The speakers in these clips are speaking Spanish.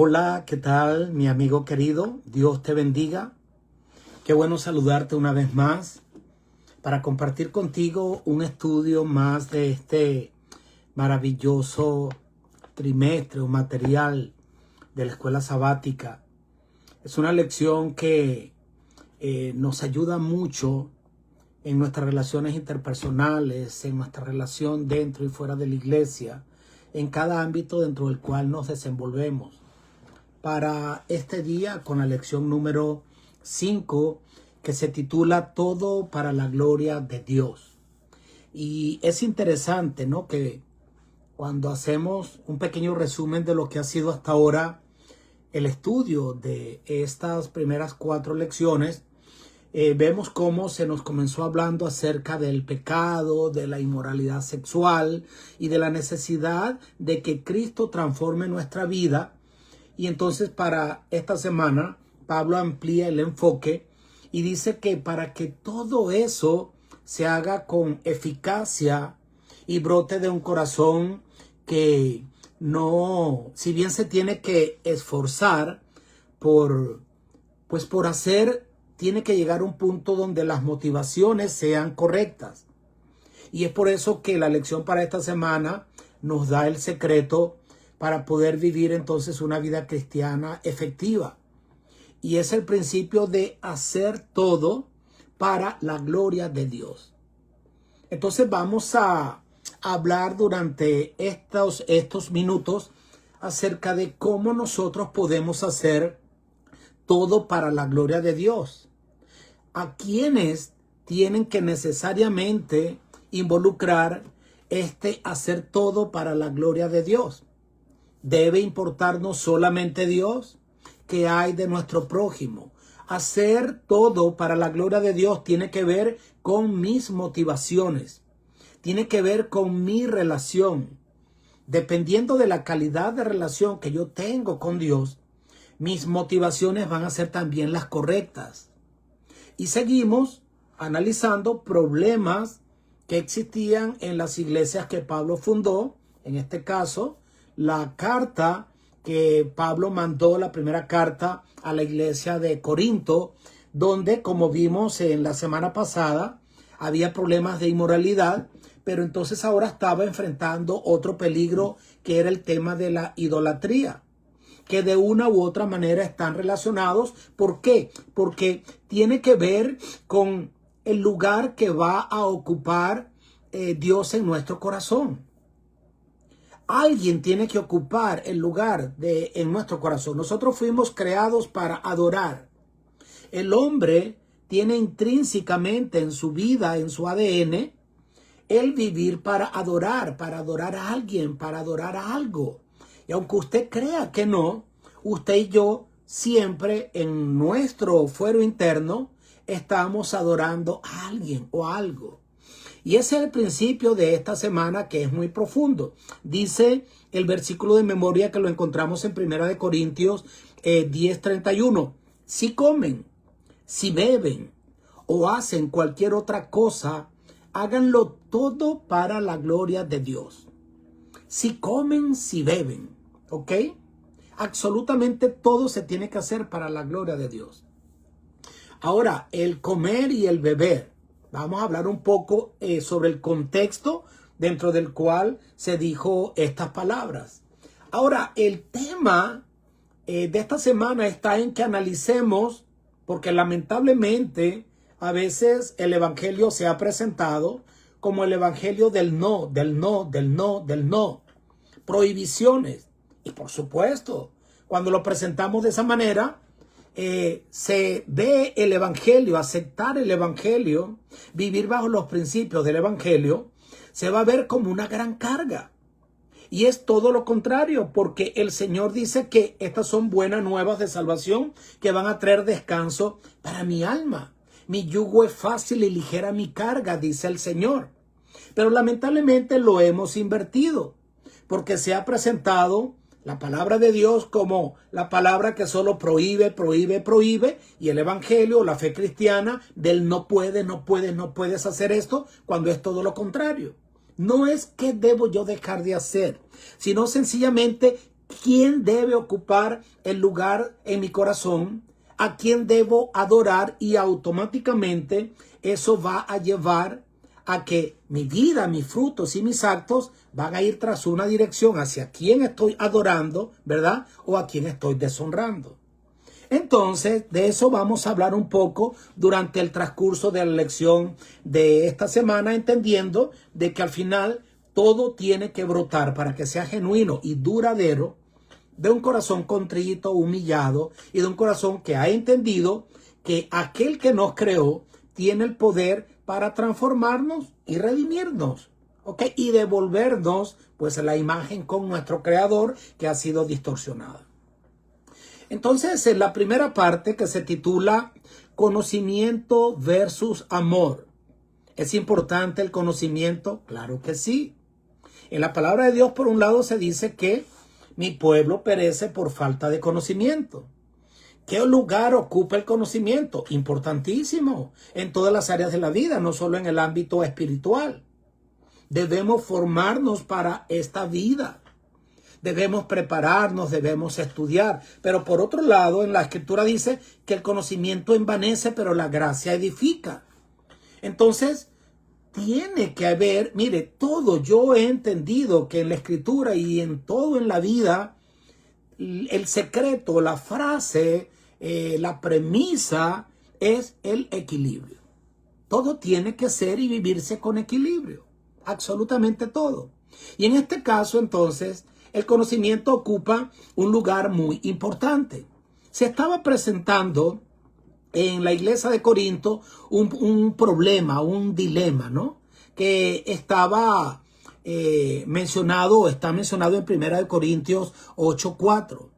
Hola, ¿qué tal, mi amigo querido? Dios te bendiga. Qué bueno saludarte una vez más para compartir contigo un estudio más de este maravilloso trimestre o material de la escuela sabática. Es una lección que nos ayuda mucho en nuestras relaciones interpersonales, en nuestra relación dentro y fuera de la iglesia, en cada ámbito dentro del cual nos desenvolvemos. Para este día con la lección número 5 que se titula Todo para la gloria de Dios. Y es interesante, ¿no?, que cuando hacemos un pequeño resumen de lo que ha sido hasta ahora el estudio de estas primeras 4 lecciones, vemos cómo se nos comenzó hablando acerca del pecado, de la inmoralidad sexual y de la necesidad de que Cristo transforme nuestra vida. Y entonces para esta semana Pablo amplía el enfoque y dice que para que todo eso se haga con eficacia y brote de un corazón que no, si bien se tiene que esforzar por hacer, tiene que llegar a un punto donde las motivaciones sean correctas. Y es por eso que la lección para esta semana nos da el secreto para poder vivir entonces una vida cristiana efectiva. Y es el principio de hacer todo para la gloria de Dios. Entonces vamos a hablar durante estos minutos acerca de cómo nosotros podemos hacer todo para la gloria de Dios. A quienes tienen que necesariamente involucrar hacer todo para la gloria de Dios. Debe importarnos solamente Dios, ¿qué hay de nuestro prójimo? Hacer todo para la gloria de Dios tiene que ver con mis motivaciones, tiene que ver con mi relación. Dependiendo de la calidad de relación que yo tengo con Dios, mis motivaciones van a ser también las correctas. Y seguimos analizando problemas que existían en las iglesias que Pablo fundó, en este caso, la carta que Pablo mandó, la primera carta a la iglesia de Corinto, donde, como vimos en la semana pasada, había problemas de inmoralidad, pero entonces ahora estaba enfrentando otro peligro que era el tema de la idolatría, que de una u otra manera están relacionados. ¿Por qué? Porque tiene que ver con el lugar que va a ocupar Dios en nuestro corazón. Alguien tiene que ocupar el lugar en nuestro corazón. Nosotros fuimos creados para adorar. El hombre tiene intrínsecamente en su vida, en su ADN, el vivir para adorar a alguien, para adorar a algo. Y aunque usted crea que no, usted y yo siempre en nuestro fuero interno estamos adorando a alguien o a algo. Y ese es el principio de esta semana, que es muy profundo. Dice el versículo de memoria que lo encontramos en 1 Corintios 10:31. Si comen, si beben o hacen cualquier otra cosa, háganlo todo para la gloria de Dios. Si comen, si beben, ¿ok? Absolutamente todo se tiene que hacer para la gloria de Dios. Ahora, el comer y el beber. Vamos a hablar un poco sobre el contexto dentro del cual se dijo estas palabras. Ahora, el tema de esta semana está en que analicemos, porque lamentablemente a veces el evangelio se ha presentado como el evangelio del no, del no, del no, del no. Prohibiciones. Y por supuesto, cuando lo presentamos de esa manera, se ve el evangelio, aceptar el evangelio, vivir bajo los principios del evangelio, se va a ver como una gran carga. Y es todo lo contrario, porque el Señor dice que estas son buenas nuevas de salvación que van a traer descanso para mi alma. Mi yugo es fácil y ligera mi carga, dice el Señor. Pero lamentablemente lo hemos invertido, porque se ha presentado la palabra de Dios como la palabra que solo prohíbe, prohíbe, prohíbe, y el evangelio, la fe cristiana, del no puedes, no puedes, no puedes hacer esto, cuando es todo lo contrario. No es que debo yo dejar de hacer, sino sencillamente quién debe ocupar el lugar en mi corazón, a quién debo adorar, y automáticamente eso va a llevar a que mi vida, mis frutos y mis actos van a ir tras una dirección hacia quién estoy adorando, ¿verdad? O a quién estoy deshonrando. Entonces, de eso vamos a hablar un poco durante el transcurso de la lección de esta semana, entendiendo de que al final todo tiene que brotar para que sea genuino y duradero de un corazón contrito, humillado, y de un corazón que ha entendido que aquel que nos creó tiene el poder para transformarnos y redimirnos, ¿ok? Y devolvernos pues la imagen con nuestro creador que ha sido distorsionada. Entonces, en la primera parte, que se titula Conocimiento versus Amor. ¿Es importante el conocimiento? Claro que sí. En la palabra de Dios, por un lado, se dice que mi pueblo perece por falta de conocimiento. ¿Qué lugar ocupa el conocimiento? Importantísimo en todas las áreas de la vida, no solo en el ámbito espiritual. Debemos formarnos para esta vida. Debemos prepararnos, debemos estudiar. Pero por otro lado, en la Escritura dice que el conocimiento envanece, pero la gracia edifica. Entonces, tiene que haber, mire, todo. Yo he entendido que en la Escritura y en todo en la vida, el secreto, la frase, la premisa es el equilibrio. Todo tiene que ser y vivirse con equilibrio. Absolutamente todo. Y en este caso, entonces, el conocimiento ocupa un lugar muy importante. Se estaba presentando en la iglesia de Corinto un problema, un dilema, ¿no? Que estaba mencionado, está mencionado en 1 Corintios 8:4.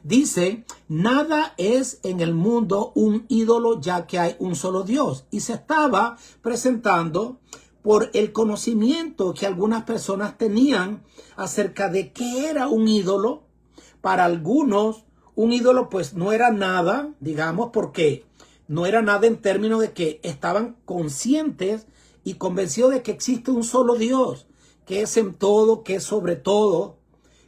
Dice, nada es en el mundo un ídolo, ya que hay un solo Dios. Y se estaba presentando por el conocimiento que algunas personas tenían acerca de qué era un ídolo. Para algunos, un ídolo pues no era nada, digamos, porque no era nada en términos de que estaban conscientes y convencidos de que existe un solo Dios, que es en todo, que es sobre todo,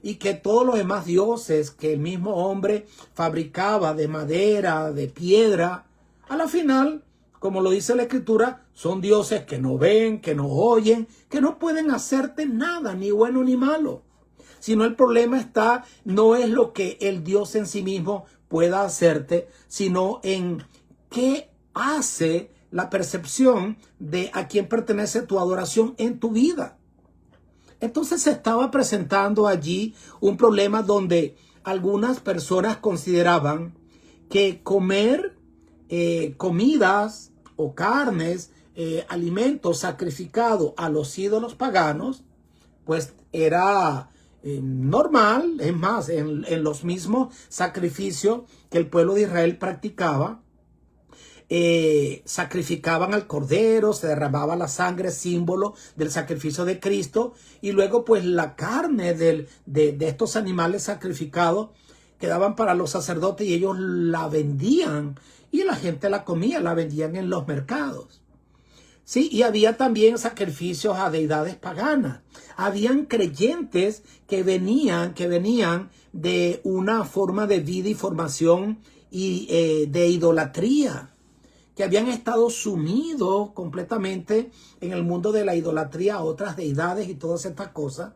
y que todos los demás dioses que el mismo hombre fabricaba de madera, de piedra, a la final, como lo dice la Escritura, son dioses que no ven, que no oyen, que no pueden hacerte nada, ni bueno ni malo. Sino el problema está, no es lo que el Dios en sí mismo pueda hacerte, sino en qué hace la percepción de a quién pertenece tu adoración en tu vida. Entonces se estaba presentando allí un problema donde algunas personas consideraban que comer comidas o carnes, alimentos sacrificados a los ídolos paganos, pues era normal. Es más, en los mismos sacrificios que el pueblo de Israel practicaba, sacrificaban al cordero, se derramaba la sangre, símbolo del sacrificio de Cristo, y luego pues la carne de estos animales sacrificados quedaban para los sacerdotes y ellos la vendían y la gente la comía, la vendían en los mercados. Sí, y había también sacrificios a deidades paganas. Habían creyentes que venían de una forma de vida y formación y de idolatría, que habían estado sumidos completamente en el mundo de la idolatría a otras deidades y todas estas cosas.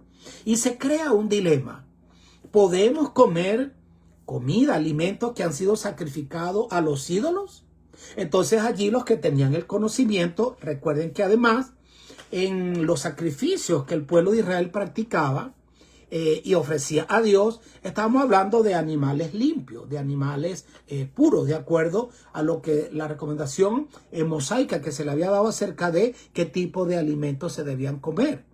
Y se crea un dilema. ¿Podemos comer comida, alimentos que han sido sacrificados a los ídolos? Entonces allí los que tenían el conocimiento, recuerden que además en los sacrificios que el pueblo de Israel practicaba y ofrecía a Dios, estábamos hablando de animales limpios, de animales puros, de acuerdo a lo que la recomendación mosaica que se le había dado acerca de qué tipo de alimentos se debían comer.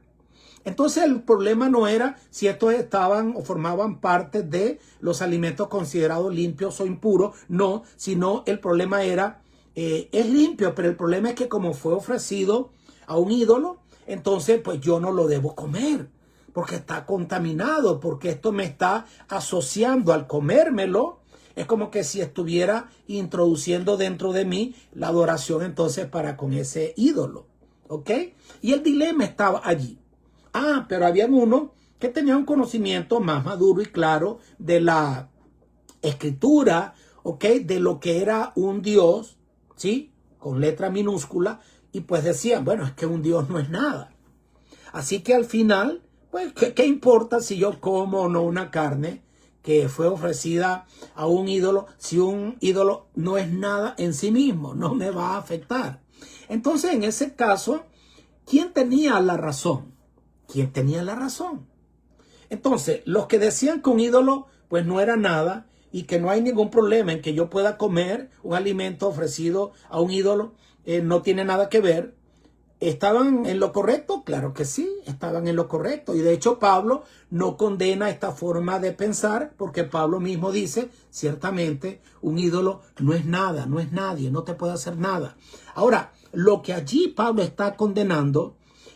Entonces el problema no era si estos estaban o formaban parte de los alimentos considerados limpios o impuros, no, sino el problema era, es limpio, pero el problema es que como fue ofrecido a un ídolo, entonces pues yo no lo debo comer, porque está contaminado, porque esto me está asociando al comérmelo. Es como que si estuviera introduciendo dentro de mí la adoración entonces para con ese ídolo, ¿ok? Y el dilema estaba allí. Pero habían unos que tenía un conocimiento más maduro y claro de la escritura, ¿ok? De lo que era un Dios, ¿sí? Con letra minúscula, y pues decían, bueno, es que un Dios no es nada. Así que al final, pues, ¿qué importa si yo como o no una carne que fue ofrecida a un ídolo? Si un ídolo no es nada en sí mismo, no me va a afectar. Entonces, en ese caso, ¿quién tenía la razón? ¿Quién tenía la razón? Entonces, los que decían que un ídolo pues no era nada y que no hay ningún problema en que yo pueda comer un alimento ofrecido a un ídolo, no tiene nada que ver. ¿Estaban en lo correcto? Claro que sí, estaban en lo correcto. Y de hecho Pablo no condena esta forma de pensar porque Pablo mismo dice, ciertamente, un ídolo no es nada, no es nadie, no te puede hacer nada. Ahora, lo que allí Pablo está condenando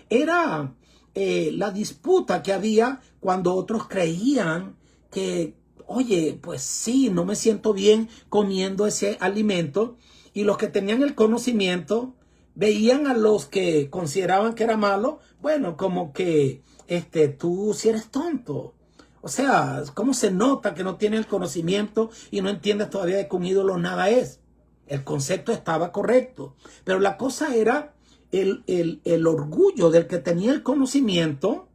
era la disputa que había cuando otros creían que, oye, pues sí, no me siento bien comiendo ese alimento. Y los que tenían el conocimiento veían a los que consideraban que era malo, bueno, como que tú sí eres tonto. O sea, ¿cómo se nota que no tiene el conocimiento y no entiendes todavía de que un ídolo nada es? El concepto estaba correcto, pero la cosa era el orgullo del que tenía el conocimiento,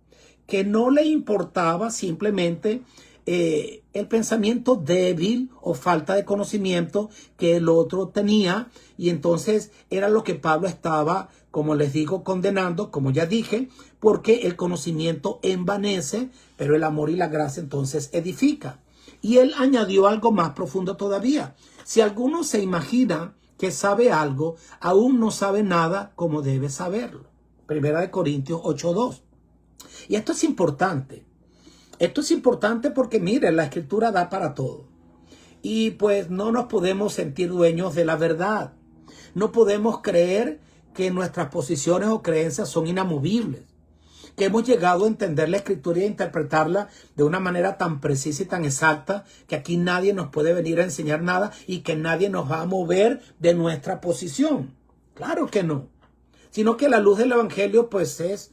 que no le importaba simplemente el pensamiento débil o falta de conocimiento que el otro tenía. Y entonces era lo que Pablo estaba, como les digo, condenando, como ya dije, porque el conocimiento envanece, pero el amor y la gracia entonces edifica. Y él añadió algo más profundo todavía. Si alguno se imagina que sabe algo, aún no sabe nada como debe saberlo. Primera de Corintios 8:2. Y esto es importante. Esto es importante porque, mire, la escritura da para todo. Y pues no nos podemos sentir dueños de la verdad. No podemos creer que nuestras posiciones o creencias son inamovibles. Que hemos llegado a entender la escritura y a interpretarla de una manera tan precisa y tan exacta que aquí nadie nos puede venir a enseñar nada y que nadie nos va a mover de nuestra posición. Claro que no. Sino que la luz del evangelio pues es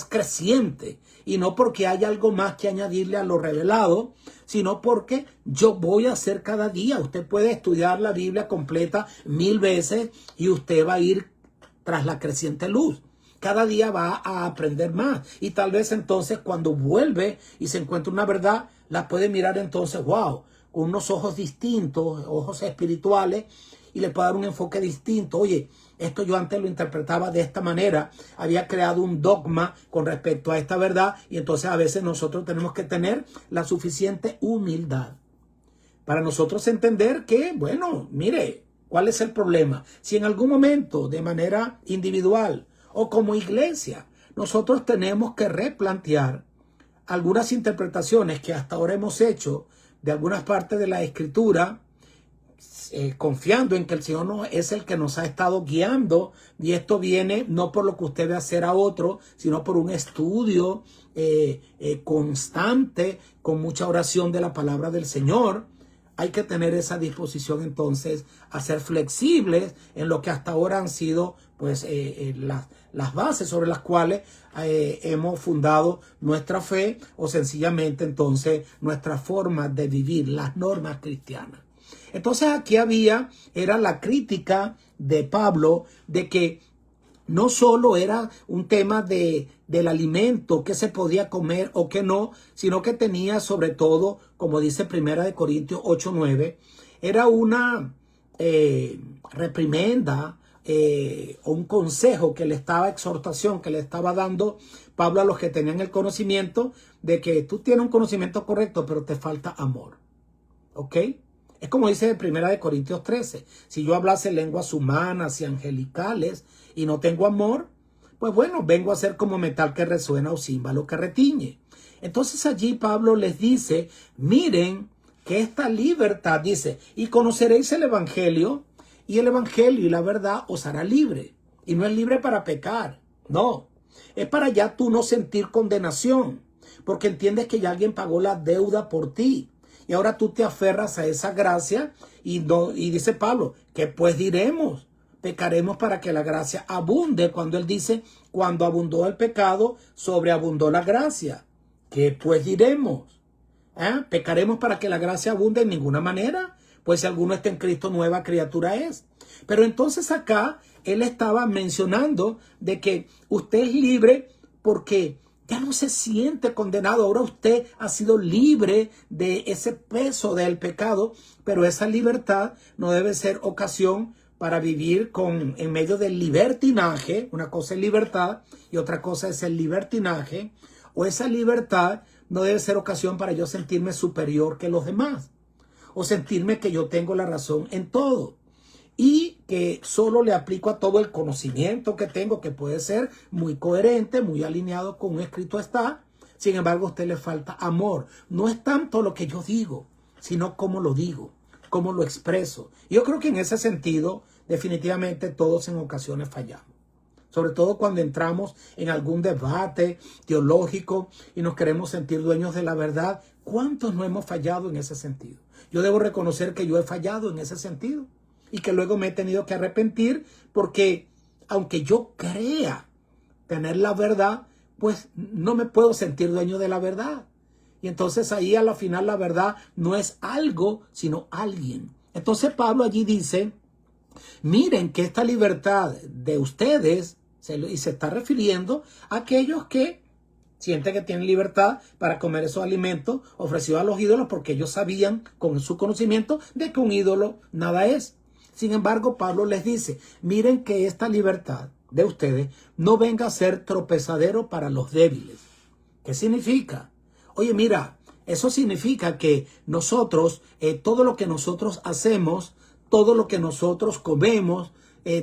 creciente, y no porque haya algo más que añadirle a lo revelado, sino porque yo voy a hacer cada día. Usted puede estudiar la Biblia completa 1000 veces y usted va a ir tras la creciente luz. Cada día va a aprender más, y tal vez entonces cuando vuelve y se encuentra una verdad, la puede mirar entonces, wow, con unos ojos distintos, ojos espirituales, y le puede dar un enfoque distinto. Oye, esto yo antes lo interpretaba de esta manera, había creado un dogma con respecto a esta verdad, y entonces a veces nosotros tenemos que tener la suficiente humildad para nosotros entender que, bueno, mire, ¿cuál es el problema? Si en algún momento, de manera individual o como iglesia, nosotros tenemos que replantear algunas interpretaciones que hasta ahora hemos hecho de algunas partes de la escritura, confiando en que el Señor no es el que nos ha estado guiando, y esto viene no por lo que usted ve hacer a otro, sino por un estudio constante, con mucha oración de la palabra del Señor. Hay que tener esa disposición entonces a ser flexibles en lo que hasta ahora han sido pues las bases sobre las cuales hemos fundado nuestra fe, o sencillamente entonces nuestra forma de vivir, las normas cristianas. Entonces aquí era la crítica de Pablo de que no solo era un tema del alimento, que se podía comer o que no, sino que tenía sobre todo, como dice Primera de Corintios 8:9, era una reprimenda o un consejo que le estaba, exhortación que le estaba dando Pablo a los que tenían el conocimiento de que tú tienes un conocimiento correcto, pero te falta amor. ¿Ok? Es como dice en Primera de Corintios 13. Si yo hablase lenguas humanas y angelicales y no tengo amor, pues bueno, vengo a ser como metal que resuena o címbalo que retiñe. Entonces allí Pablo les dice, miren que esta libertad, dice, y conoceréis el evangelio, y el evangelio y la verdad os hará libre. Y no es libre para pecar, no. Es para ya tú no sentir condenación, porque entiendes que ya alguien pagó la deuda por ti. Y ahora tú te aferras a esa gracia y dice Pablo, que pues diremos, pecaremos para que la gracia abunde, cuando él dice, cuando abundó el pecado, sobreabundó la gracia. ¿qué pues diremos? ¿Pecaremos para que la gracia abunde? En ninguna manera. Pues si alguno está en Cristo, nueva criatura es. Pero entonces acá él estaba mencionando de que usted es libre porque ya no se siente condenado. Ahora usted ha sido libre de ese peso del pecado, pero esa libertad no debe ser ocasión para vivir en medio del libertinaje. Una cosa es libertad y otra cosa es el libertinaje. O esa libertad no debe ser ocasión para yo sentirme superior que los demás o sentirme que yo tengo la razón en todo y que solo le aplico a todo el conocimiento que tengo, que puede ser muy coherente, muy alineado con un escrito está. Sin embargo, a usted le falta amor. No es tanto lo que yo digo, sino cómo lo digo, cómo lo expreso. Yo creo que en ese sentido, definitivamente todos en ocasiones fallamos. Sobre todo cuando entramos en algún debate teológico y nos queremos sentir dueños de la verdad. ¿Cuántos no hemos fallado en ese sentido? Yo debo reconocer que yo he fallado en ese sentido y que luego me he tenido que arrepentir porque aunque yo crea tener la verdad, pues no me puedo sentir dueño de la verdad. Y entonces ahí a la final la verdad no es algo, sino alguien. Entonces Pablo allí dice, miren que esta libertad de ustedes, y se está refiriendo a aquellos que sienten que tienen libertad para comer esos alimentos ofrecidos a los ídolos porque ellos sabían con su conocimiento de que un ídolo nada es. Sin embargo, Pablo les dice, miren que esta libertad de ustedes no venga a ser tropezadero para los débiles. ¿Qué significa? Oye, mira, eso significa que nosotros, todo lo que nosotros hacemos, todo lo que nosotros comemos,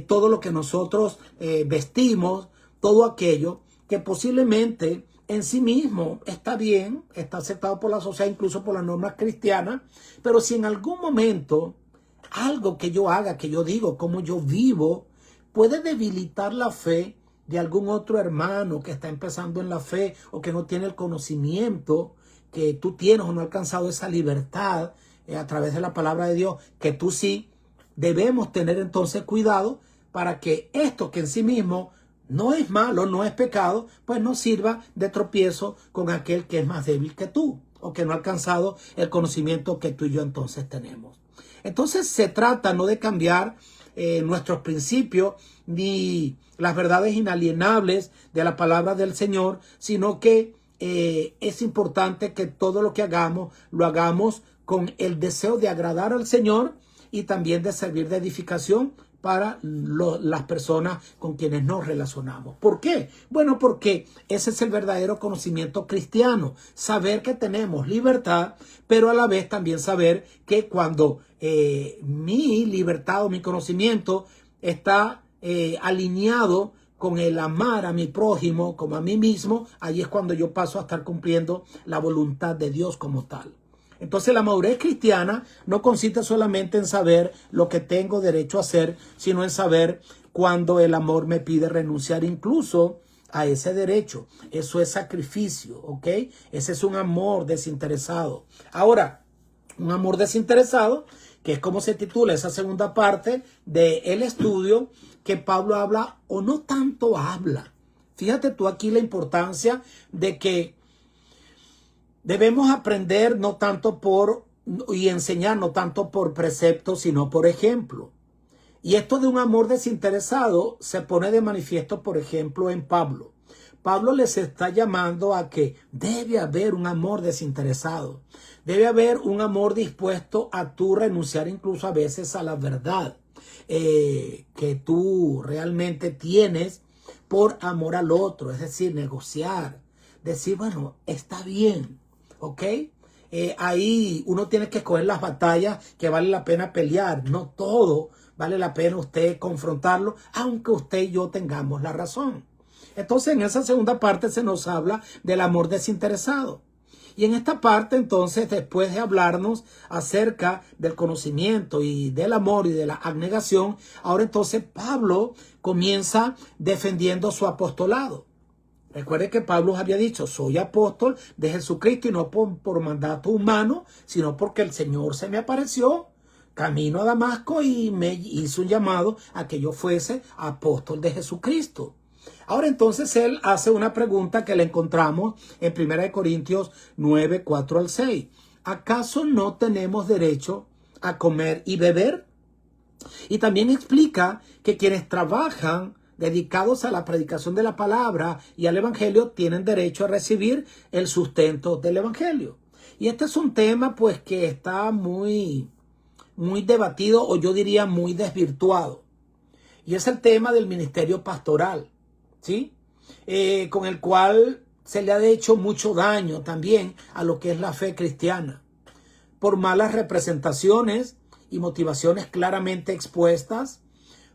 todo lo que nosotros vestimos, todo aquello que posiblemente en sí mismo está bien, está aceptado por la sociedad, incluso por las normas cristianas, pero si en algún momento algo que yo haga, que yo digo, cómo yo vivo, puede debilitar la fe de algún otro hermano que está empezando en la fe o que no tiene el conocimiento que tú tienes o no ha alcanzado esa libertad a través de la palabra de Dios, que tú sí, debemos tener entonces cuidado para que esto que en sí mismo no es malo, no es pecado, pues no sirva de tropiezo con aquel que es más débil que tú o que no ha alcanzado el conocimiento que tú y yo entonces tenemos. Entonces se trata no de cambiar nuestros principios ni las verdades inalienables de la palabra del Señor, sino que es importante que todo lo que hagamos, lo hagamos con el deseo de agradar al Señor y también de servir de edificación para las personas con quienes nos relacionamos. ¿Por qué? Bueno, porque ese es el verdadero conocimiento cristiano. Saber que tenemos libertad, pero a la vez también saber que cuando mi libertad o mi conocimiento está alineado con el amar a mi prójimo como a mí mismo, ahí es cuando yo paso a estar cumpliendo la voluntad de Dios como tal. Entonces la madurez cristiana no consiste solamente en saber lo que tengo derecho a hacer, sino en saber cuando el amor me pide renunciar incluso a ese derecho. Eso es sacrificio, ¿ok? Ese es un amor desinteresado. Ahora, un amor desinteresado, que es como se titula esa segunda parte del estudio, que Pablo habla o no tanto habla. Fíjate tú aquí la importancia de que debemos aprender no tanto y enseñar no tanto por precepto, sino por ejemplo. Y esto de un amor desinteresado se pone de manifiesto, por ejemplo, en Pablo. Pablo les está llamando a que debe haber un amor desinteresado. Debe haber un amor dispuesto a tú renunciar incluso a veces a la verdad que tú realmente tienes por amor al otro. Es decir, negociar. Decir, bueno, está bien. ¿Ok? Ahí uno tiene que escoger las batallas que vale la pena pelear. No todo vale la pena usted confrontarlo, aunque usted y yo tengamos la razón. Entonces, en esa segunda parte se nos habla del amor desinteresado. Y en esta parte, entonces, después de hablarnos acerca del conocimiento y del amor y de la abnegación, ahora entonces Pablo comienza defendiendo su apostolado. Recuerde que Pablo había dicho, soy apóstol de Jesucristo y no por mandato humano, sino porque el Señor se me apareció camino a Damasco y me hizo un llamado a que yo fuese apóstol de Jesucristo. Ahora entonces él hace una pregunta que le encontramos en 1 Corintios 9, 4 al 6. ¿Acaso no tenemos derecho a comer y beber? Y también explica que quienes trabajan dedicados a la predicación de la palabra y al evangelio tienen derecho a recibir el sustento del evangelio. Y este es un tema pues que está muy debatido, o yo diría muy desvirtuado. Y es el tema del ministerio pastoral, ¿sí? Con el cual se le ha hecho mucho daño también a lo que es la fe cristiana, por malas representaciones y motivaciones claramente expuestas,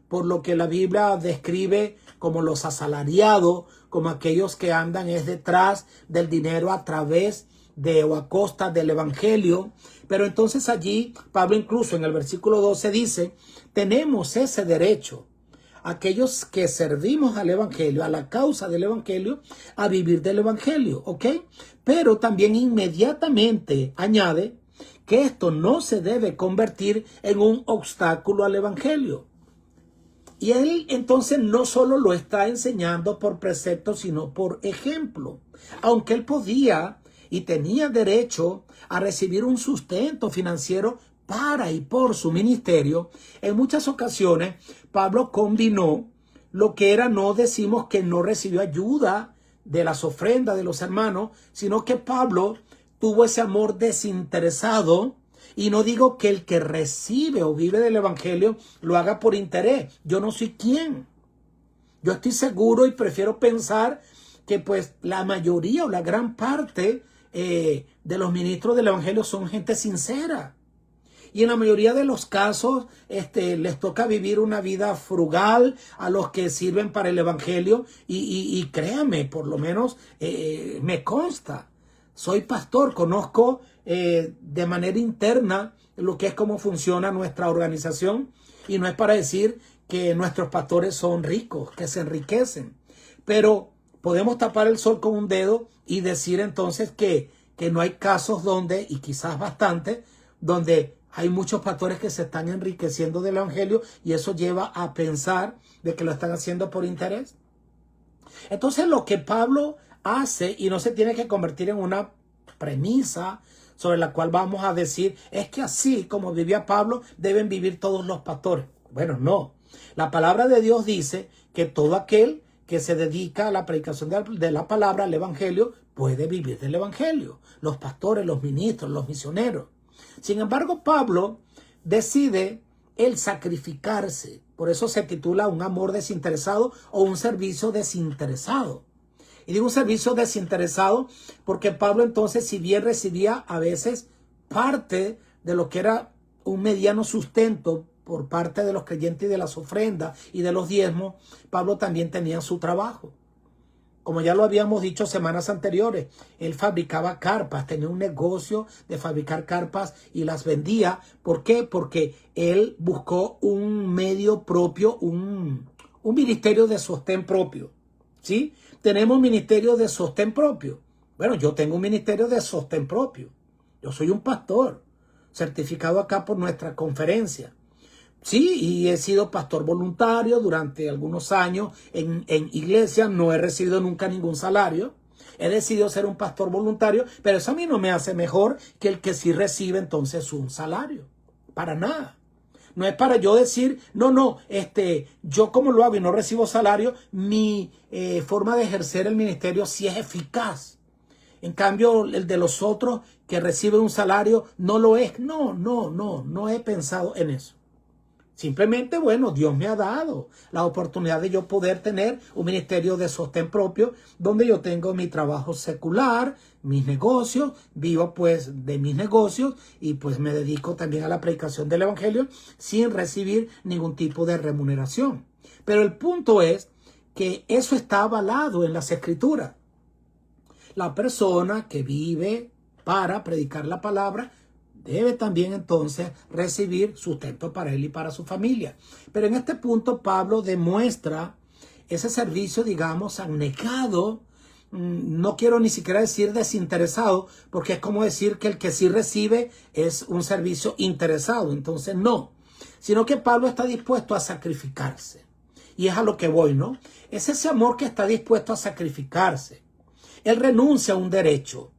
por lo que la Biblia describe como los asalariados, como aquellos que andan es detrás del dinero a través de o a costa del evangelio. Pero entonces allí Pablo incluso en el versículo 12 dice, tenemos ese derecho, aquellos que servimos al evangelio, a la causa del evangelio, a vivir del evangelio, ¿ok? Pero también inmediatamente añade que esto no se debe convertir en un obstáculo al evangelio. Y él entonces no solo lo está enseñando por precepto, sino por ejemplo. Aunque él podía y tenía derecho a recibir un sustento financiero para y por su ministerio, en muchas ocasiones Pablo combinó lo que era, no decimos que no recibió ayuda de las ofrendas de los hermanos, sino que Pablo tuvo ese amor desinteresado. Y no digo que el que recibe o vive del evangelio lo haga por interés. Yo no soy quien. Yo estoy seguro y prefiero pensar que pues la mayoría o la gran parte de los ministros del evangelio son gente sincera. Y en la mayoría de los casos les toca vivir una vida frugal a los que sirven para el evangelio. Y créame, por lo menos me consta. Soy pastor, conozco de manera interna lo que es cómo funciona nuestra organización, y no es para decir que nuestros pastores son ricos, que se enriquecen, pero podemos tapar el sol con un dedo y decir entonces que no hay casos donde, y quizás bastante, donde hay muchos pastores que se están enriqueciendo del evangelio, y eso lleva a pensar de que lo están haciendo por interés. Entonces lo que Pablo hace, y no se tiene que convertir en una premisa sobre la cual vamos a decir, es que así como vivía Pablo, deben vivir todos los pastores. Bueno, no. La palabra de Dios dice que todo aquel que se dedica a la predicación de la palabra, al evangelio, puede vivir del evangelio. Los pastores, los ministros, los misioneros. Sin embargo, Pablo decide el sacrificarse. Por eso se titula un amor desinteresado o un servicio desinteresado. Y digo un servicio desinteresado porque Pablo entonces, si bien recibía a veces parte de lo que era un mediano sustento por parte de los creyentes y de las ofrendas y de los diezmos, Pablo también tenía su trabajo. Como ya lo habíamos dicho semanas anteriores, él fabricaba carpas, tenía un negocio de fabricar carpas y las vendía. ¿Por qué? Porque él buscó un medio propio, un ministerio de sostén propio. ¿Sí? Tenemos ministerio de sostén propio. Bueno, yo tengo un ministerio de sostén propio. Yo soy un pastor, certificado acá por nuestra conferencia. Sí, y he sido pastor voluntario durante algunos años en iglesia. No he recibido nunca ningún salario. He decidido ser un pastor voluntario, pero eso a mí no me hace mejor que el que sí recibe entonces un salario. Para nada. No es para yo decir, no, yo como lo hago y no recibo salario, mi forma de ejercer el ministerio sí es eficaz. En cambio, el de los otros que reciben un salario no lo es. No he pensado en eso. Simplemente, bueno, Dios me ha dado la oportunidad de yo poder tener un ministerio de sostén propio, donde yo tengo mi trabajo secular, mis negocios, vivo pues de mis negocios y pues me dedico también a la predicación del evangelio sin recibir ningún tipo de remuneración. Pero el punto es que eso está avalado en las escrituras. La persona que vive para predicar la palabra debe también entonces recibir sustento para él y para su familia. Pero en este punto Pablo demuestra ese servicio, digamos, abnegado. No quiero ni siquiera decir desinteresado, porque es como decir que el que sí recibe es un servicio interesado. Entonces no, sino que Pablo está dispuesto a sacrificarse. Y es a lo que voy, ¿no? Es ese amor que está dispuesto a sacrificarse. Él renuncia a un derecho.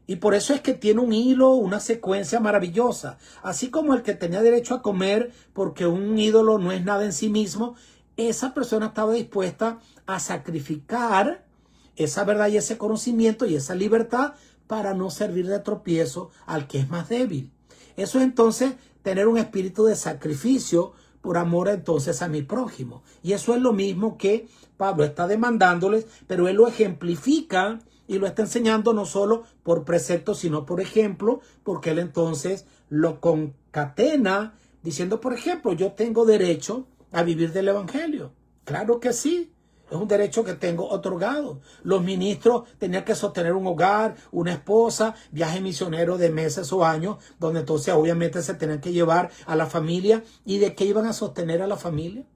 Y por eso es que tiene un hilo, una secuencia maravillosa. Así como el que tenía derecho a comer porque un ídolo no es nada en sí mismo, esa persona estaba dispuesta a sacrificar esa verdad y ese conocimiento y esa libertad para no servir de tropiezo al que es más débil. Eso es entonces tener un espíritu de sacrificio por amor entonces a mi prójimo. Y eso es lo mismo que Pablo está demandándoles, pero él lo ejemplifica y lo está enseñando no solo por precepto, sino por ejemplo, porque él entonces lo concatena diciendo, por ejemplo, yo tengo derecho a vivir del evangelio. Claro que sí. Es un derecho que tengo otorgado. Los ministros tenían que sostener un hogar, una esposa, viaje misionero de meses o años, donde entonces obviamente se tenían que llevar a la familia. ¿Y de qué iban a sostener a la familia?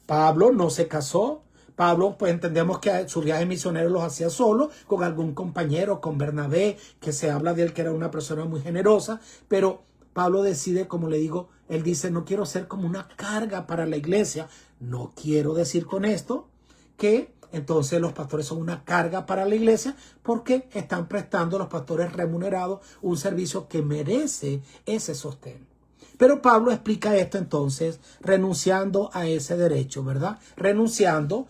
Pablo no se casó. Pablo, pues entendemos que su viaje misionero los hacía solo, con algún compañero, con Bernabé, que se habla de él que era una persona muy generosa, pero Pablo decide, como le digo, él dice, no quiero ser como una carga para la iglesia. No quiero decir con esto que entonces los pastores son una carga para la iglesia, porque están prestando a los pastores remunerados un servicio que merece ese sostén. Pero Pablo explica esto entonces renunciando a ese derecho, ¿verdad? Renunciando,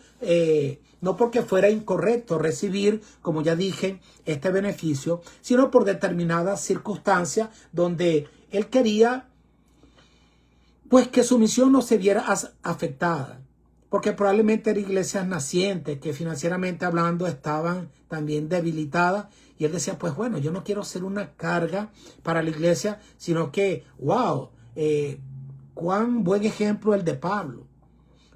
no porque fuera incorrecto recibir, como ya dije, este beneficio, sino por determinadas circunstancias donde él quería pues que su misión no se viera afectada, porque probablemente eran iglesias nacientes que financieramente hablando estaban también debilitadas, y él decía, pues bueno, yo no quiero ser una carga para la iglesia, sino que, wow, cuán buen ejemplo el de Pablo,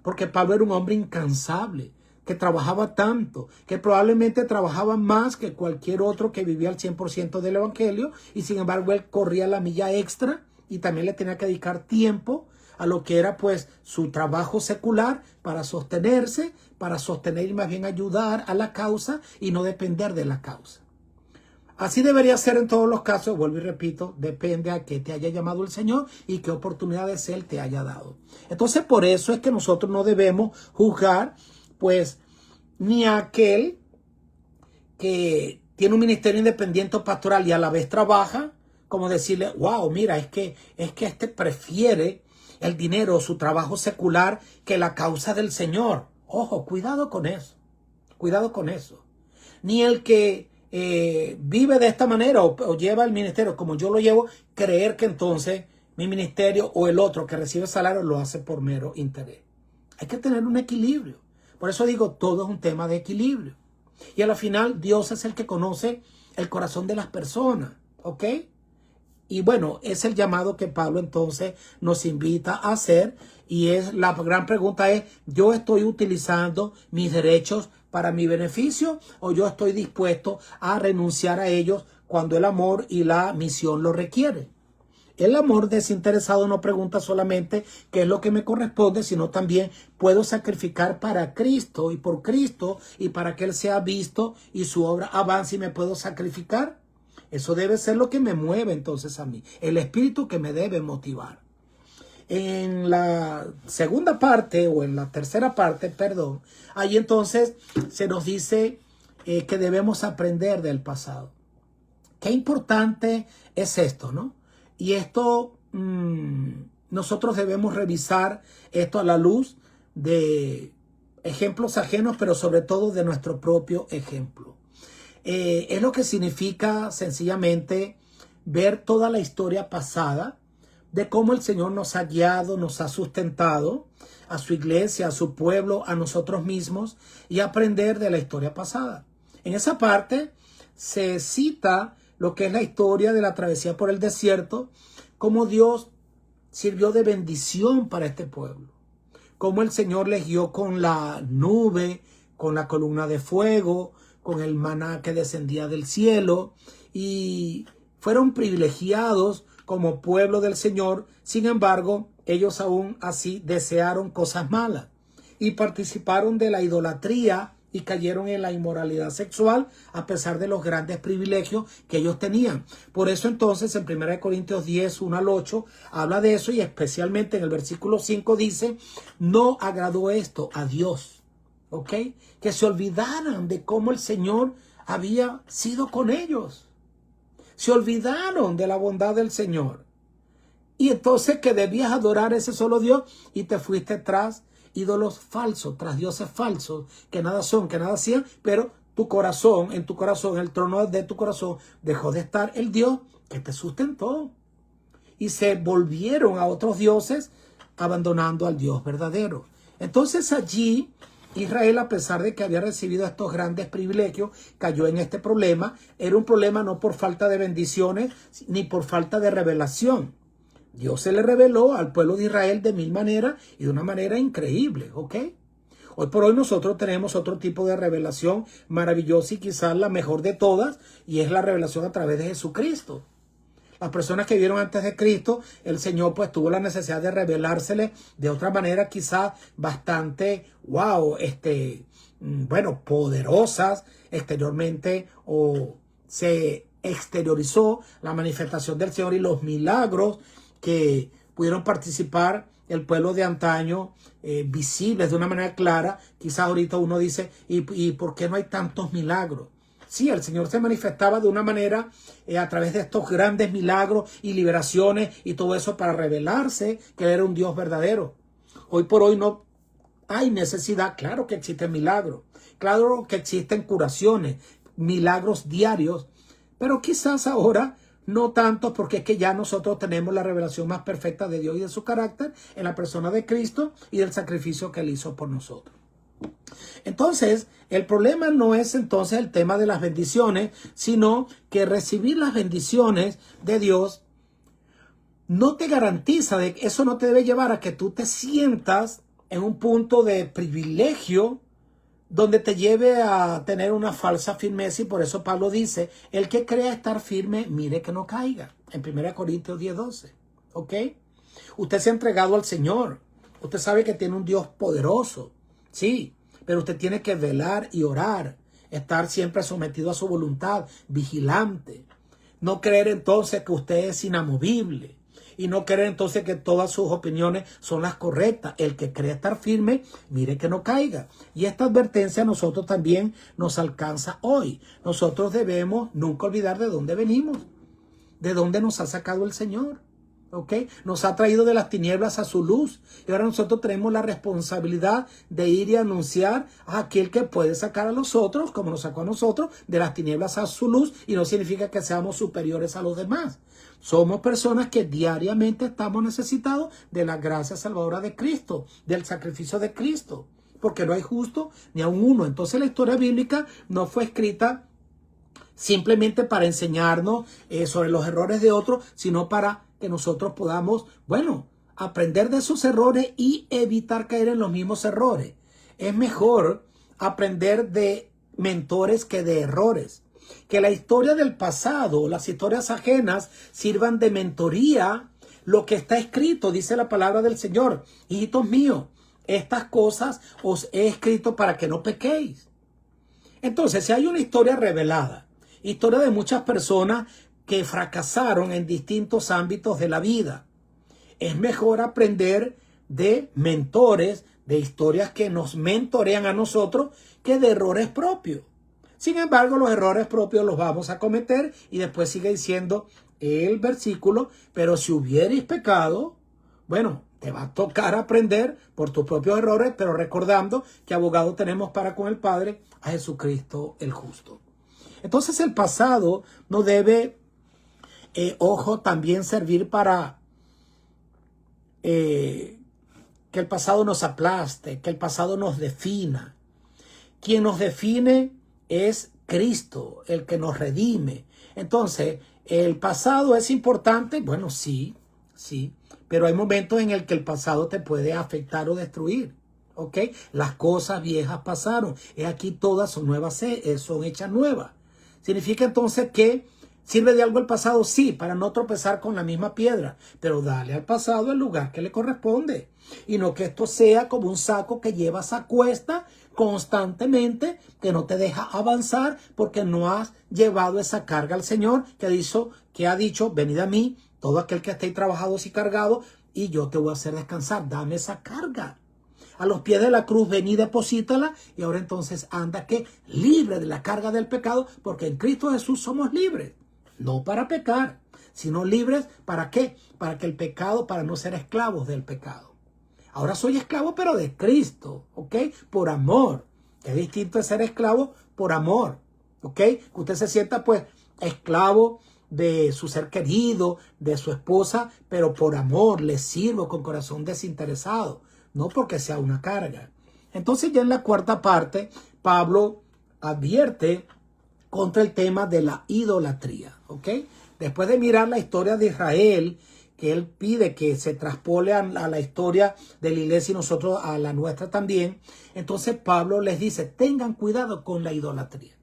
porque Pablo era un hombre incansable, que trabajaba tanto, que probablemente trabajaba más que cualquier otro que vivía al 100% del evangelio, y sin embargo él corría la milla extra y también le tenía que dedicar tiempo a lo que era pues su trabajo secular para sostenerse, para sostener y más bien ayudar a la causa y no depender de la causa. Así debería ser en todos los casos, vuelvo y repito, depende a qué te haya llamado el Señor y qué oportunidades Él te haya dado. Entonces por eso es que nosotros no debemos juzgar pues ni a aquel que tiene un ministerio independiente o pastoral y a la vez trabaja, como decirle, wow, mira, es que este prefiere el dinero o su trabajo secular que la causa del Señor. Ojo, cuidado con eso. Cuidado con eso. Ni el que vive de esta manera o lleva el ministerio como yo lo llevo, creer que entonces mi ministerio o el otro que recibe salario lo hace por mero interés. Hay que tener un equilibrio. Por eso digo, todo es un tema de equilibrio. Y a la final, Dios es el que conoce el corazón de las personas. ¿Ok? Y bueno, es el llamado que Pablo entonces nos invita a hacer. Y es la gran pregunta es, ¿yo estoy utilizando mis derechos para mi beneficio o yo estoy dispuesto a renunciar a ellos cuando el amor y la misión lo requieren? El amor desinteresado no pregunta solamente qué es lo que me corresponde, sino también puedo sacrificar para Cristo y por Cristo y para que Él sea visto y su obra avance y me puedo sacrificar. Eso debe ser lo que me mueve entonces a mí, el espíritu que me debe motivar. En la segunda parte o en la tercera parte, perdón, ahí entonces se nos dice que debemos aprender del pasado. Qué importante es esto, ¿no? Y esto nosotros debemos revisar esto a la luz de ejemplos ajenos, pero sobre todo de nuestro propio ejemplo. Es lo que significa sencillamente ver toda la historia pasada de cómo el Señor nos ha guiado, nos ha sustentado a su iglesia, a su pueblo, a nosotros mismos y aprender de la historia pasada. En esa parte se cita lo que es la historia de la travesía por el desierto, cómo Dios sirvió de bendición para este pueblo, cómo el Señor les guió con la nube, con la columna de fuego, con el maná que descendía del cielo y fueron privilegiados como pueblo del Señor. Sin embargo, ellos aún así desearon cosas malas y participaron de la idolatría y cayeron en la inmoralidad sexual a pesar de los grandes privilegios que ellos tenían. Por eso entonces en 1 Corintios 10, 1 al 8 habla de eso, y especialmente en el versículo 5 dice: no agradó esto a Dios, ¿ok? Que se olvidaran de cómo el Señor había sido con ellos. Se olvidaron de la bondad del Señor. Y entonces que debías adorar a ese solo Dios, y te fuiste tras ídolos falsos, tras dioses falsos, que nada son, que nada hacían, pero tu corazón, en el trono de tu corazón, dejó de estar el Dios que te sustentó. Y se volvieron a otros dioses, abandonando al Dios verdadero. Entonces allí Israel, a pesar de que había recibido estos grandes privilegios, cayó en este problema. Era un problema no por falta de bendiciones, ni por falta de revelación. Dios se le reveló al pueblo de Israel de mil maneras y de una manera increíble, ¿ok? Hoy por hoy nosotros tenemos otro tipo de revelación maravillosa, y quizás la mejor de todas, y es la revelación a través de Jesucristo. Las personas que vieron antes de Cristo, el Señor pues tuvo la necesidad de revelársele de otra manera, quizás bastante, poderosas exteriormente, o se exteriorizó la manifestación del Señor y los milagros que pudieron participar el pueblo de antaño, visibles de una manera clara. Quizás ahorita uno dice, ¿y por qué no hay tantos milagros? Sí, el Señor se manifestaba de una manera a través de estos grandes milagros y liberaciones y todo eso, para revelarse que Él era un Dios verdadero. Hoy por hoy no hay necesidad. Claro que existen milagros, claro que existen curaciones, milagros diarios, pero quizás ahora no tanto, porque es que ya nosotros tenemos la revelación más perfecta de Dios y de su carácter en la persona de Cristo y del sacrificio que Él hizo por nosotros. Entonces, el problema no es entonces el tema de las bendiciones, sino que recibir las bendiciones de Dios no te garantiza, eso no te debe llevar a que tú te sientas en un punto de privilegio donde te lleve a tener una falsa firmeza. Y por eso Pablo dice: el que crea estar firme, mire que no caiga, en 1 Corintios 10, 12. ¿Ok? Usted se ha entregado al Señor. Usted sabe que tiene un Dios poderoso. Sí, pero usted tiene que velar y orar, estar siempre sometido a su voluntad, vigilante. No creer entonces que usted es inamovible, y no creer entonces que todas sus opiniones son las correctas. El que cree estar firme, mire que no caiga. Y esta advertencia a nosotros también nos alcanza hoy. Nosotros debemos nunca olvidar de dónde venimos, de dónde nos ha sacado el Señor. ¿Ok? Nos ha traído de las tinieblas a su luz, y ahora nosotros tenemos la responsabilidad de ir y anunciar a aquel que puede sacar a los otros, como nos sacó a nosotros, de las tinieblas a su luz. Y no significa que seamos superiores a los demás. Somos personas que diariamente estamos necesitados de la gracia salvadora de Cristo, del sacrificio de Cristo, porque no hay justo ni a uno. Entonces la historia bíblica no fue escrita simplemente para enseñarnos sobre los errores de otros, sino para que nosotros podamos, aprender de sus errores y evitar caer en los mismos errores. Es mejor aprender de mentores que de errores. Que la historia del pasado, las historias ajenas, sirvan de mentoría. Lo que está escrito, dice la palabra del Señor: hijitos míos, estas cosas os he escrito para que no pequéis. Entonces, si hay una historia revelada, historia de muchas personas que fracasaron en distintos ámbitos de la vida, es mejor aprender de mentores, de historias que nos mentorean a nosotros, que de errores propios. Sin embargo, los errores propios los vamos a cometer, y después sigue diciendo el versículo: pero si hubiereis pecado, te va a tocar aprender por tus propios errores, pero recordando que abogado tenemos para con el Padre, a Jesucristo el justo. Entonces el pasado no debe, también servir para que el pasado nos aplaste, que el pasado nos defina. Quien nos define es Cristo, el que nos redime. Entonces, ¿el pasado es importante? Sí, pero hay momentos en el que el pasado te puede afectar o destruir. ¿Ok? Las cosas viejas pasaron, y aquí todas son nuevas, son hechas nuevas. Significa entonces que ¿sirve de algo el pasado? Sí, para no tropezar con la misma piedra, pero dale al pasado el lugar que le corresponde, y no que esto sea como un saco que llevas a cuesta constantemente, que no te deja avanzar porque no has llevado esa carga al Señor, que ha dicho, venid a mí, todo aquel que esté trabajado y cargado, y yo te voy a hacer descansar. Dame esa carga. A los pies de la cruz, ven y deposítala, y ahora entonces anda que libre de la carga del pecado, porque en Cristo Jesús somos libres, no para pecar, sino libres ¿para qué? Para que el pecado, para no ser esclavos del pecado. Ahora soy esclavo, pero de Cristo, ¿ok? Por amor. Es distinto de ser esclavo por amor, ¿ok? Que usted se sienta pues esclavo de su ser querido, de su esposa, pero por amor le sirvo con corazón desinteresado, no porque sea una carga. Entonces ya en la cuarta parte, Pablo advierte contra el tema de la idolatría, ¿ok? Después de mirar la historia de Israel, que él pide que se traspole a la historia de la iglesia y nosotros a la nuestra también, entonces Pablo les dice, tengan cuidado con la idolatría.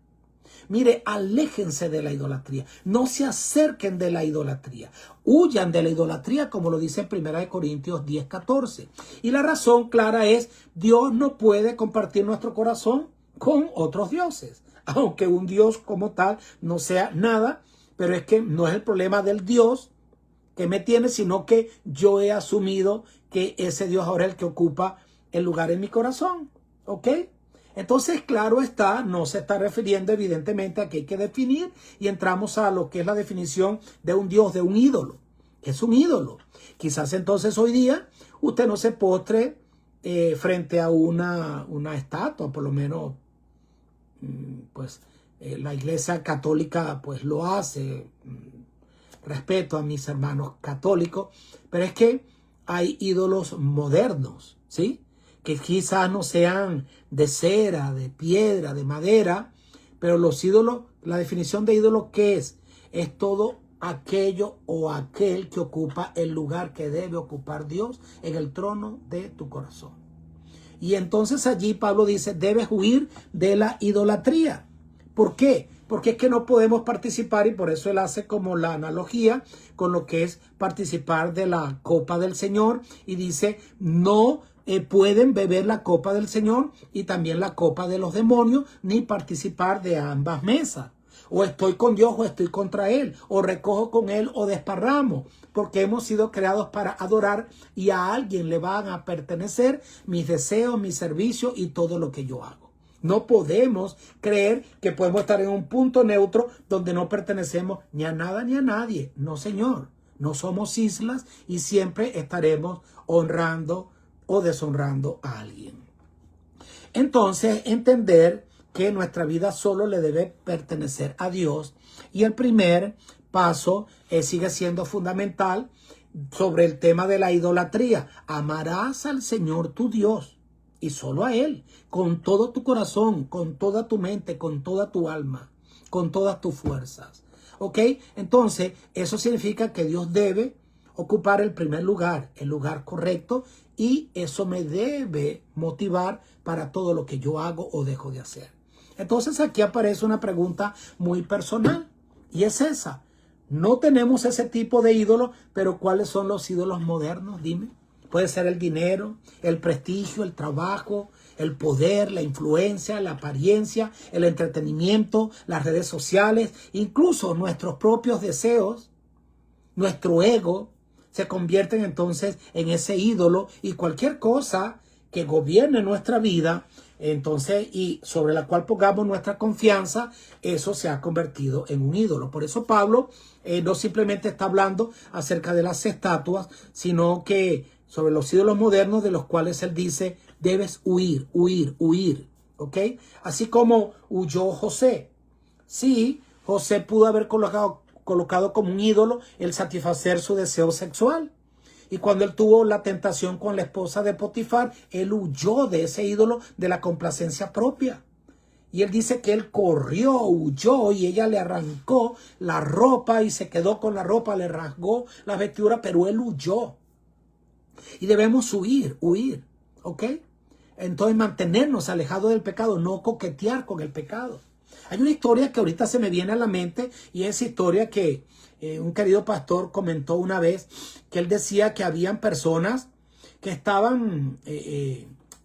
Mire, aléjense de la idolatría, no se acerquen de la idolatría, huyan de la idolatría, como lo dice en 1 Corintios 10:14. Y la razón clara es, Dios no puede compartir nuestro corazón con otros dioses, aunque un Dios como tal no sea nada, pero es que no es el problema del Dios que me tiene, sino que yo he asumido que ese Dios ahora es el que ocupa el lugar en mi corazón, ¿ok? Entonces, claro está, no se está refiriendo evidentemente a que hay que definir, y entramos a lo que es la definición de un Dios, de un ídolo. ¿Qué es un ídolo? Quizás entonces hoy día usted no se postre frente a una estatua, por lo menos pues la iglesia católica pues lo hace. Respeto a mis hermanos católicos, pero es que hay ídolos modernos, ¿sí? Que quizás no sean de cera, de piedra, de madera, pero los ídolos, la definición de ídolo, ¿qué es? Es todo aquello o aquel que ocupa el lugar que debe ocupar Dios en el trono de tu corazón. Y entonces allí Pablo dice, debes huir de la idolatría. ¿Por qué? Porque es que no podemos participar, y por eso él hace como la analogía con lo que es participar de la copa del Señor, y dice, no pueden beber la copa del Señor y también la copa de los demonios, ni participar de ambas mesas. O estoy con Dios o estoy contra Él, o recojo con Él o desparramo, porque hemos sido creados para adorar, y a alguien le van a pertenecer mis deseos, mi servicio y todo lo que yo hago. No podemos creer que podemos estar en un punto neutro donde no pertenecemos ni a nada ni a nadie. No, señor. No somos islas y siempre estaremos honrando o deshonrando a alguien. Entonces, entender que nuestra vida solo le debe pertenecer a Dios. Y el primer paso sigue siendo fundamental sobre el tema de la idolatría. Amarás al Señor tu Dios, y solo a Él, con todo tu corazón, con toda tu mente, con toda tu alma, con todas tus fuerzas. ¿Ok? Entonces, eso significa que Dios debe ocupar el primer lugar, el lugar correcto, y eso me debe motivar para todo lo que yo hago o dejo de hacer. Entonces, aquí aparece una pregunta muy personal, y es esa. No tenemos ese tipo de ídolos, pero ¿cuáles son los ídolos modernos? Dime. Puede ser el dinero, el prestigio, el trabajo, el poder, la influencia, la apariencia, el entretenimiento, las redes sociales, incluso nuestros propios deseos, nuestro ego, se convierten entonces en ese ídolo, y cualquier cosa que gobierne nuestra vida, entonces, y sobre la cual pongamos nuestra confianza, eso se ha convertido en un ídolo. Por eso Pablo no simplemente está hablando acerca de las estatuas, sino que sobre los ídolos modernos, de los cuales él dice, debes huir, huir, huir, ¿ok? Así como huyó José. Sí, José pudo haber colocado como un ídolo el satisfacer su deseo sexual. Y cuando él tuvo la tentación con la esposa de Potifar, él huyó de ese ídolo de la complacencia propia. Y él dice que él corrió, huyó, y ella le arrancó la ropa y se quedó con la ropa, le rasgó la vestidura, pero él huyó. Y debemos huir, ¿ok? Entonces mantenernos alejados del pecado, no coquetear con el pecado. Hay una historia que ahorita se me viene a la mente, y esa historia que un querido pastor comentó una vez, que él decía que habían personas que estaban,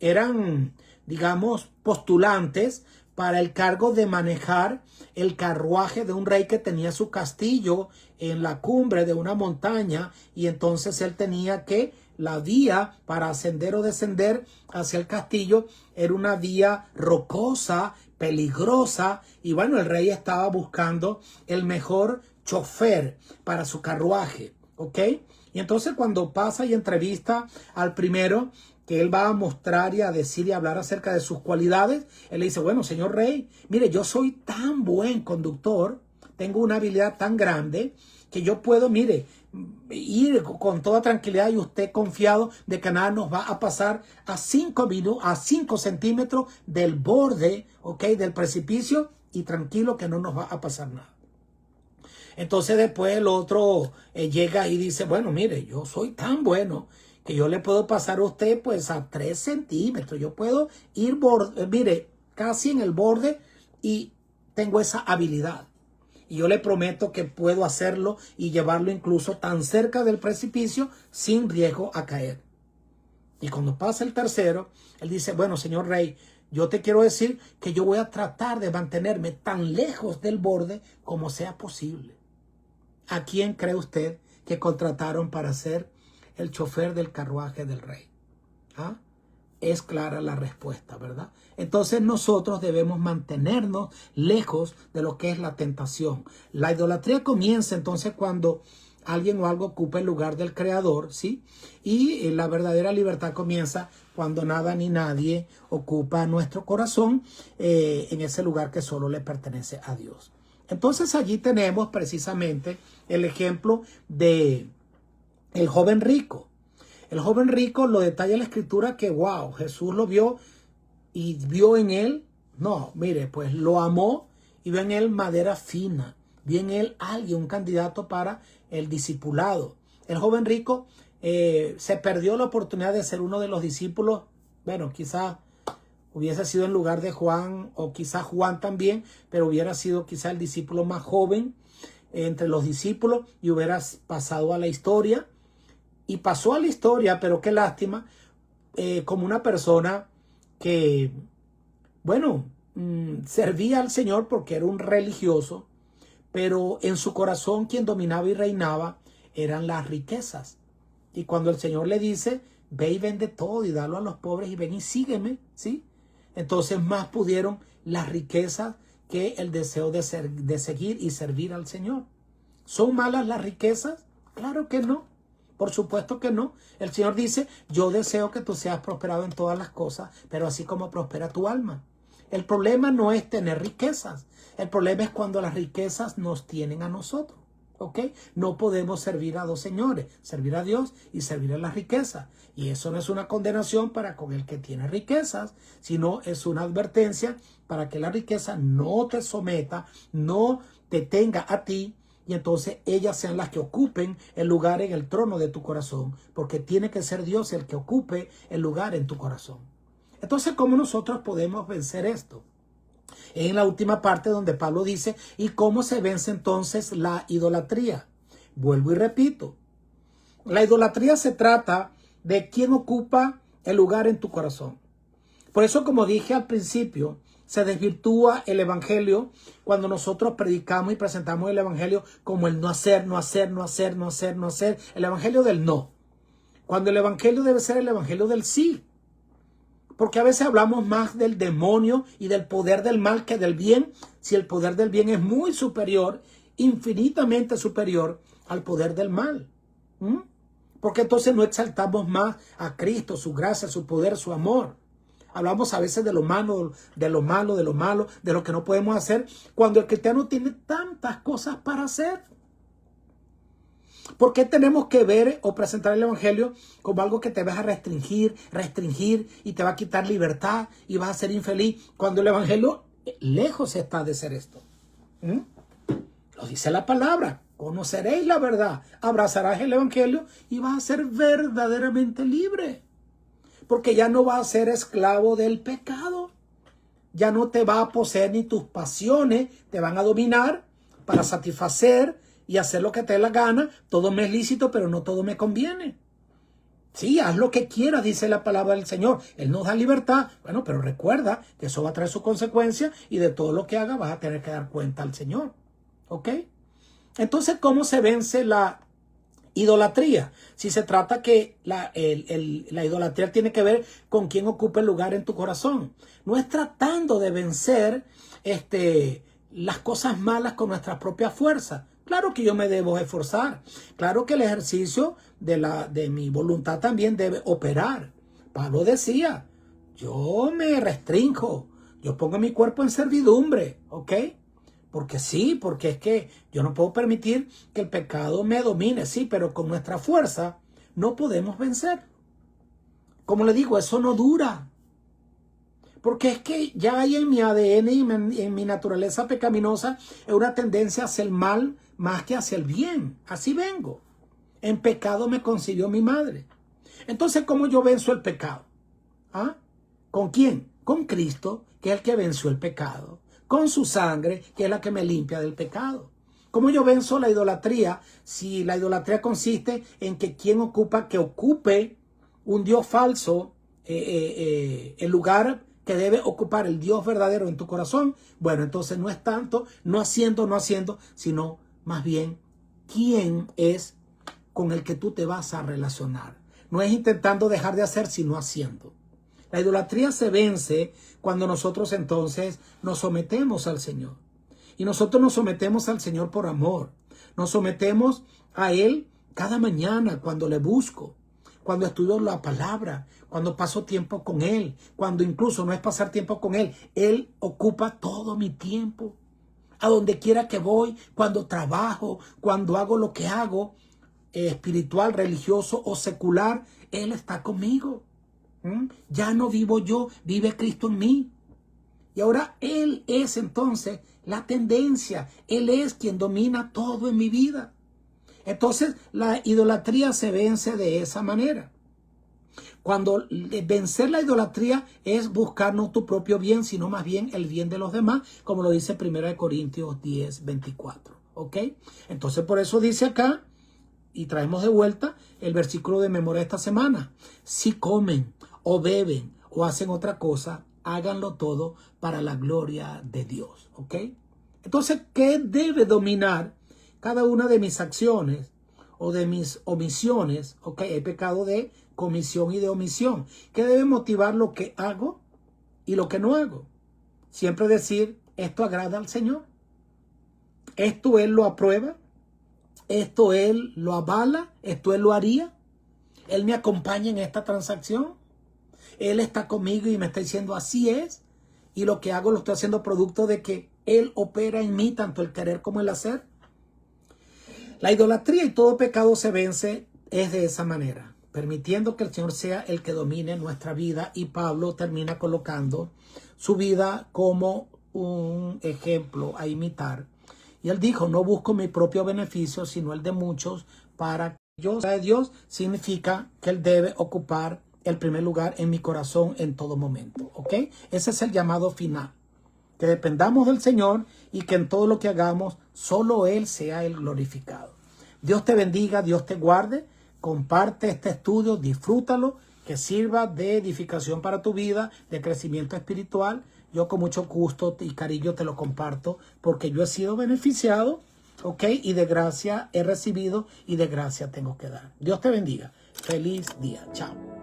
eran digamos, postulantes para el cargo de manejar el carruaje de un rey que tenía su castillo en la cumbre de una montaña, y entonces él tenía que, la vía para ascender o descender hacia el castillo era una vía rocosa, peligrosa, y bueno, el rey estaba buscando el mejor chofer para su carruaje, ¿ok? Y entonces cuando pasa y entrevista al primero, que él va a mostrar y a decir y a hablar acerca de sus cualidades, él le dice, bueno, señor rey, mire, yo soy tan buen conductor, tengo una habilidad tan grande, que yo puedo, mire, ir con toda tranquilidad y usted confiado de que nada nos va a pasar a 5 centímetros del borde, ¿ok? Del precipicio, y tranquilo que no nos va a pasar nada. Entonces después el otro llega y dice, bueno, mire, yo soy tan bueno que yo le puedo pasar a usted pues a 3 centímetros. Yo puedo ir, mire, casi en el borde, y tengo esa habilidad. Y yo le prometo que puedo hacerlo y llevarlo incluso tan cerca del precipicio sin riesgo a caer. Y cuando pasa el tercero, él dice, bueno, señor rey, yo te quiero decir que yo voy a tratar de mantenerme tan lejos del borde como sea posible. ¿A quién cree usted que contrataron para ser el chofer del carruaje del rey? ¿Ah? Es clara la respuesta, ¿verdad? Entonces nosotros debemos mantenernos lejos de lo que es la tentación. La idolatría comienza entonces cuando alguien o algo ocupa el lugar del Creador, ¿sí? Y la verdadera libertad comienza cuando nada ni nadie ocupa nuestro corazón en ese lugar que solo le pertenece a Dios. Entonces allí tenemos precisamente el ejemplo de el joven rico. El joven rico lo detalla la escritura que, wow, Jesús lo vio y vio en él, no, mire, pues lo amó y vio en él madera fina, vio en él alguien, un candidato para el discipulado. El joven rico se perdió la oportunidad de ser uno de los discípulos, bueno, quizás hubiese sido en lugar de Juan, o quizás Juan también, pero hubiera sido quizás el discípulo más joven entre los discípulos y hubiera pasado a la historia. Y pasó a la historia, pero qué lástima, como una persona que, bueno, servía al Señor porque era un religioso, pero en su corazón quien dominaba y reinaba eran las riquezas. Y cuando el Señor le dice, ve y vende todo y dalo a los pobres y ven y sígueme, ¿sí? Entonces más pudieron las riquezas que el deseo de seguir y servir al Señor. ¿Son malas las riquezas? Claro que no. Por supuesto que no. El Señor dice, yo deseo que tú seas prosperado en todas las cosas, pero así como prospera tu alma. El problema no es tener riquezas. El problema es cuando las riquezas nos tienen a nosotros. ¿Ok? No podemos servir a dos señores, servir a Dios y servir a las riquezas. Y eso no es una condenación para con el que tiene riquezas, sino es una advertencia para que la riqueza no te someta, no te tenga a ti, y entonces ellas sean las que ocupen el lugar en el trono de tu corazón, porque tiene que ser Dios el que ocupe el lugar en tu corazón. Entonces, ¿cómo nosotros podemos vencer esto? En la última parte donde Pablo dice, ¿y cómo se vence entonces la idolatría? Vuelvo y repito, la idolatría se trata de quién ocupa el lugar en tu corazón. Por eso, como dije al principio, se desvirtúa el evangelio cuando nosotros predicamos y presentamos el evangelio como el no hacer, no hacer, no hacer, no hacer, no hacer. El evangelio del no. Cuando el evangelio debe ser el evangelio del sí. Porque a veces hablamos más del demonio y del poder del mal que del bien, si el poder del bien es muy superior, infinitamente superior al poder del mal. Porque entonces no exaltamos más a Cristo, su gracia, su poder, su amor. Hablamos a veces de lo malo, de lo malo, de lo malo, de lo que no podemos hacer, cuando el cristiano tiene tantas cosas para hacer. ¿Por qué tenemos que ver o presentar el evangelio como algo que te vas a restringir y te va a quitar libertad y vas a ser infeliz, cuando el evangelio lejos está de ser esto? Lo dice la palabra, conoceréis la verdad, abrazarás el evangelio y vas a ser verdaderamente libre. Porque ya no vas a ser esclavo del pecado. Ya no te va a poseer ni tus pasiones te van a dominar para satisfacer y hacer lo que te dé la gana. Todo me es lícito, pero no todo me conviene. Sí, haz lo que quieras, dice la palabra del Señor. Él nos da libertad. Bueno, pero recuerda que eso va a traer su consecuencia y de todo lo que haga vas a tener que dar cuenta al Señor. ¿Ok? Entonces, ¿cómo se vence la idolatría? Si se trata que la idolatría tiene que ver con quién ocupa el lugar en tu corazón. No es tratando de vencer las cosas malas con nuestra propia fuerza. Claro que yo me debo esforzar. Claro que el ejercicio de mi voluntad también debe operar. Pablo decía, yo me restrinjo. Yo pongo mi cuerpo en servidumbre. ¿Ok? Porque sí, porque es que yo no puedo permitir que el pecado me domine. Sí, pero con nuestra fuerza no podemos vencer. Como le digo, eso no dura. Porque es que ya hay en mi ADN y en mi naturaleza pecaminosa una tendencia hacia el mal más que hacia el bien. Así vengo. En pecado me concibió mi madre. Entonces, ¿cómo yo venzo el pecado? ¿Ah? ¿Con quién? Con Cristo, que es el que venció el pecado. Con su sangre, que es la que me limpia del pecado. ¿Cómo yo venzo la idolatría? Si la idolatría consiste en que quien ocupe un Dios falso, el lugar que debe ocupar el Dios verdadero en tu corazón, bueno, entonces no es tanto no haciendo, sino más bien quién es con el que tú te vas a relacionar. No es intentando dejar de hacer, sino haciendo. La idolatría se vence cuando nosotros entonces nos sometemos al Señor. Y nosotros nos sometemos al Señor por amor. Nos sometemos a Él cada mañana cuando le busco, cuando estudio la palabra, cuando paso tiempo con Él, cuando incluso no es pasar tiempo con Él, Él ocupa todo mi tiempo. A donde quiera que voy, cuando trabajo, cuando hago lo que hago, espiritual, religioso o secular, Él está conmigo. Ya no vivo yo, vive Cristo en mí. Y ahora Él es entonces la tendencia. Él es quien domina todo en mi vida. Entonces la idolatría se vence de esa manera. Cuando vencer la idolatría es buscar no tu propio bien, sino más bien el bien de los demás, como lo dice 1 Corintios 10, 24. ¿Ok? Entonces por eso dice acá, y traemos de vuelta el versículo de memoria de esta semana. Si comen o beben o hacen otra cosa, háganlo todo para la gloria de Dios. ¿Ok? Entonces, ¿qué debe dominar cada una de mis acciones o de mis omisiones? ¿Ok? Hay pecado de comisión y de omisión. ¿Qué debe motivar lo que hago y lo que no hago? Siempre decir, esto agrada al Señor. Esto Él lo aprueba. Esto Él lo avala, esto Él lo haría. Él me acompaña en esta transacción. Él está conmigo y me está diciendo así es. Y lo que hago lo estoy haciendo producto de que Él opera en mí, tanto el querer como el hacer. La idolatría y todo pecado se vence es de esa manera, permitiendo que el Señor sea el que domine nuestra vida. Y Pablo termina colocando su vida como un ejemplo a imitar. Y él dijo, no busco mi propio beneficio, sino el de muchos, para que yo sea de Dios. Significa que Él debe ocupar el primer lugar en mi corazón en todo momento. ¿Ok? Ese es el llamado final. Que dependamos del Señor y que en todo lo que hagamos, solo Él sea el glorificado. Dios te bendiga, Dios te guarde. Comparte este estudio, disfrútalo, que sirva de edificación para tu vida, de crecimiento espiritual. Yo con mucho gusto y cariño te lo comparto porque yo he sido beneficiado, ¿ok? Y de gracia he recibido y de gracia tengo que dar. Dios te bendiga. Feliz día. Chao.